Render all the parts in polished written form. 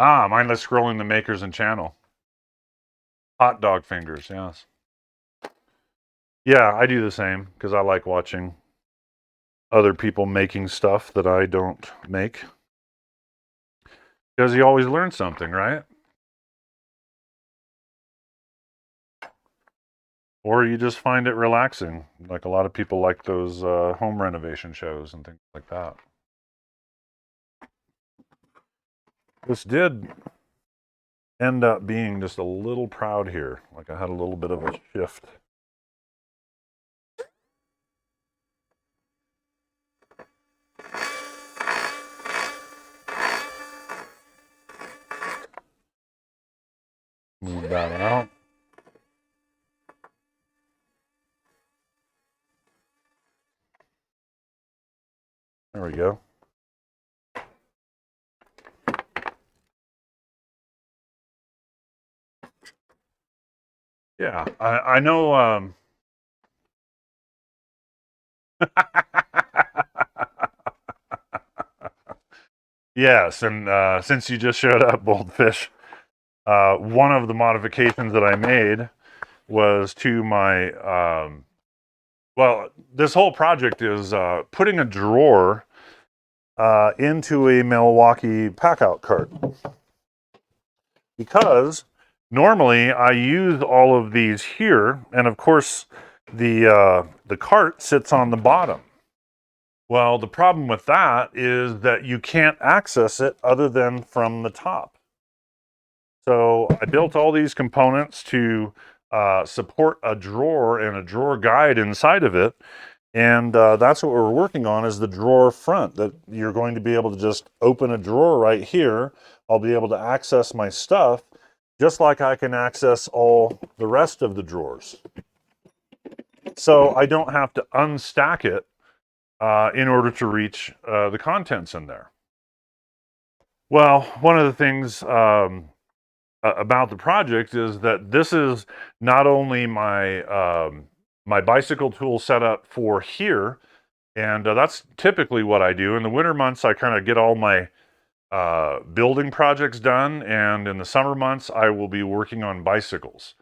Ah, mindless scrolling the makers and channel. Hot dog fingers, yes. Yeah, I do the same because I like watching other people making stuff that I don't make. Because you always learn something, right? Or you just find it relaxing. Like a lot of people like those home renovation shows and things like that. This did end up being just a little proud here. Like I had a little bit of a shift. Move that out. There we go. Yeah, I know. Yes, and since you just showed up, Boldfish, one of the modifications that I made was to my. Well, this whole project is putting a drawer into a Milwaukee pack-out cart because normally I use all of these here, and of course the cart sits on the bottom. Well, the problem with that is that you can't access it other than from the top. So I built all these components to support a drawer and a drawer guide inside of it. And that's what we're working on is the drawer front, that you're going to be able to just open a drawer right here. I'll be able to access my stuff just like I can access all the rest of the drawers. So I don't have to unstack it in order to reach the contents in there. Well, one of the things about the project is that this is not only my bicycle tool setup for here, and that's typically what I do. In the winter months, I kind of get all my building projects done, and in the summer months, I will be working on bicycles.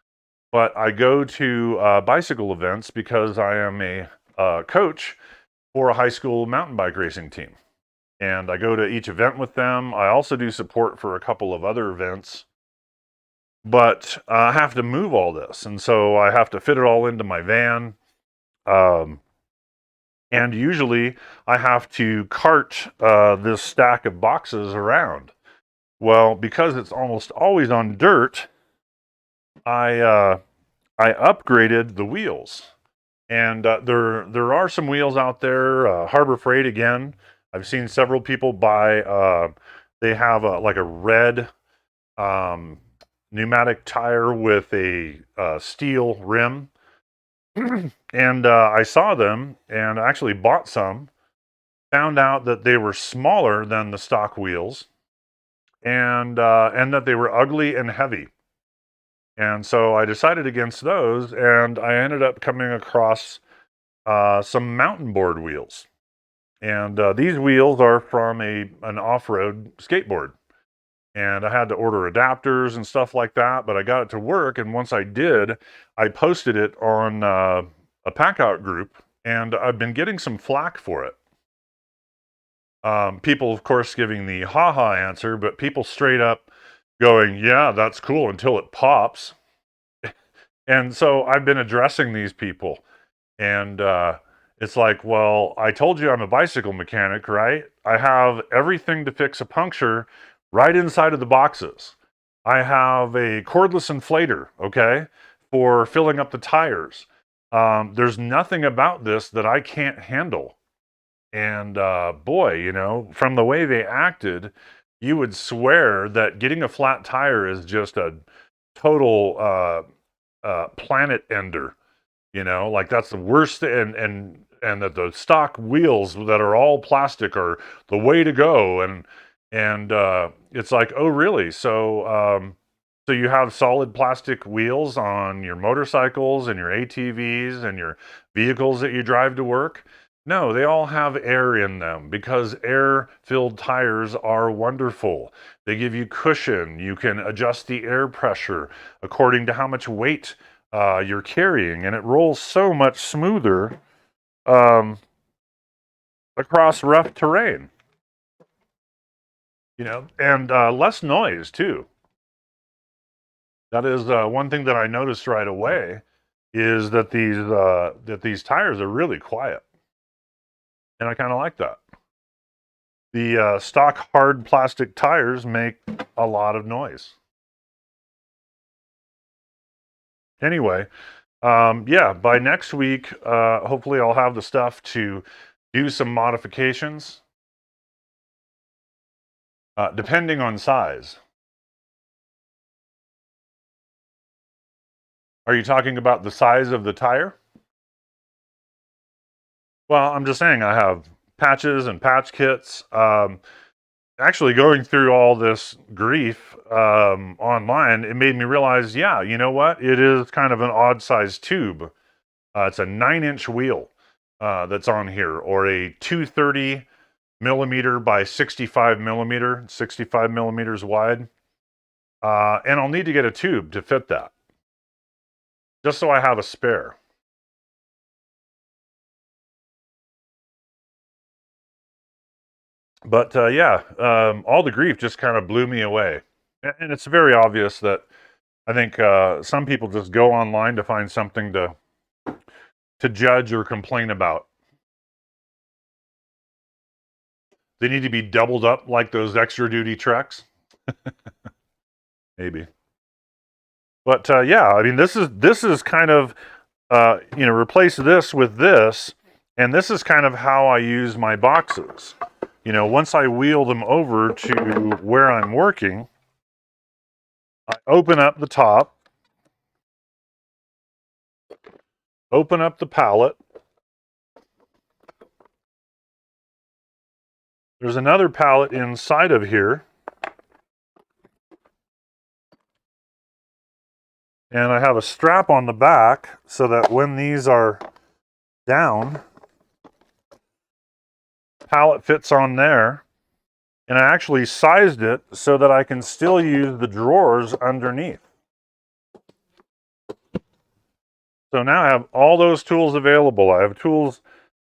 But I go to bicycle events because I am a coach for a high school mountain bike racing team. And I go to each event with them. I also do support for a couple of other events, but I have to move all this. And so I have to fit it all into my van. Um, and usually I have to cart this stack of boxes around. Well, because it's almost always on dirt, I upgraded the wheels. And there are some wheels out there. Harbor Freight again. I've seen several people buy. They have like a red um, pneumatic tire with a steel rim, and I saw them and actually bought some. Found out that they were smaller than the stock wheels, and that they were ugly and heavy. And so I decided against those, and I ended up coming across some mountain board wheels. And these wheels are from an off-road skateboard. And I had to order adapters and stuff like that, but I got it to work. And once I did, I posted it on a pack-out group, and I've been getting some flack for it. People, of course, giving the ha-ha answer, but people straight up going, yeah, that's cool until it pops. And so I've been addressing these people. And it's like, well, I told you I'm a bicycle mechanic, right? I have everything to fix a puncture right inside of the boxes. I have a cordless inflator, okay, for filling up the tires. There's nothing about this that I can't handle. And boy, you know, from the way they acted, you would swear that getting a flat tire is just a total planet ender. You know, like that's the worst, and that the stock wheels that are all plastic are the way to go. And it's like, oh, really? So you have solid plastic wheels on your motorcycles and your ATVs and your vehicles that you drive to work? No, they all have air in them because air-filled tires are wonderful. They give you cushion. You can adjust the air pressure according to how much weight you're carrying, and it rolls so much smoother across rough terrain. You know, and less noise too. That is one thing that I noticed right away is that these tires are really quiet, and I kind of like that. The stock hard plastic tires make a lot of noise. Anyway, yeah, by next week, hopefully I'll have the stuff to do some modifications, depending on size. Are you talking about the size of the tire? Well, I'm just saying I have patches and patch kits. Actually, going through all this grief online, it made me realize, yeah, you know what? It is kind of an odd sized tube. It's a 9-inch wheel that's on here, or a 230 millimeter by 65 millimeter, 65 millimeters wide. And I'll need to get a tube to fit that, just so I have a spare. But yeah, all the grief just kind of blew me away. And it's very obvious that I think some people just go online to find something to judge or complain about. They need to be doubled up like those extra duty trucks. Maybe. But yeah, I mean, this is kind of you know, replace this with this, and this is kind of how I use my boxes. You know, once I wheel them over to where I'm working, I open up the top, open up the pallet. There's another pallet inside of here. And I have a strap on the back so that when these are down, pallet fits on there. And I actually sized it so that I can still use the drawers underneath. So now I have all those tools available. I have tools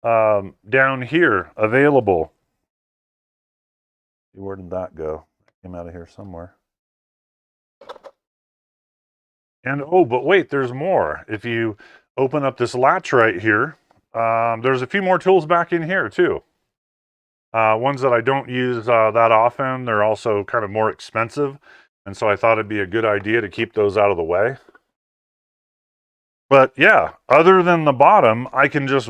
down here available. Where did that go? It came out of here somewhere. And oh, but wait, there's more. If you open up this latch right here, there's a few more tools back in here too. Ones that I don't use that often. They're also kind of more expensive. And so I thought it'd be a good idea to keep those out of the way. But yeah, other than the bottom, I can just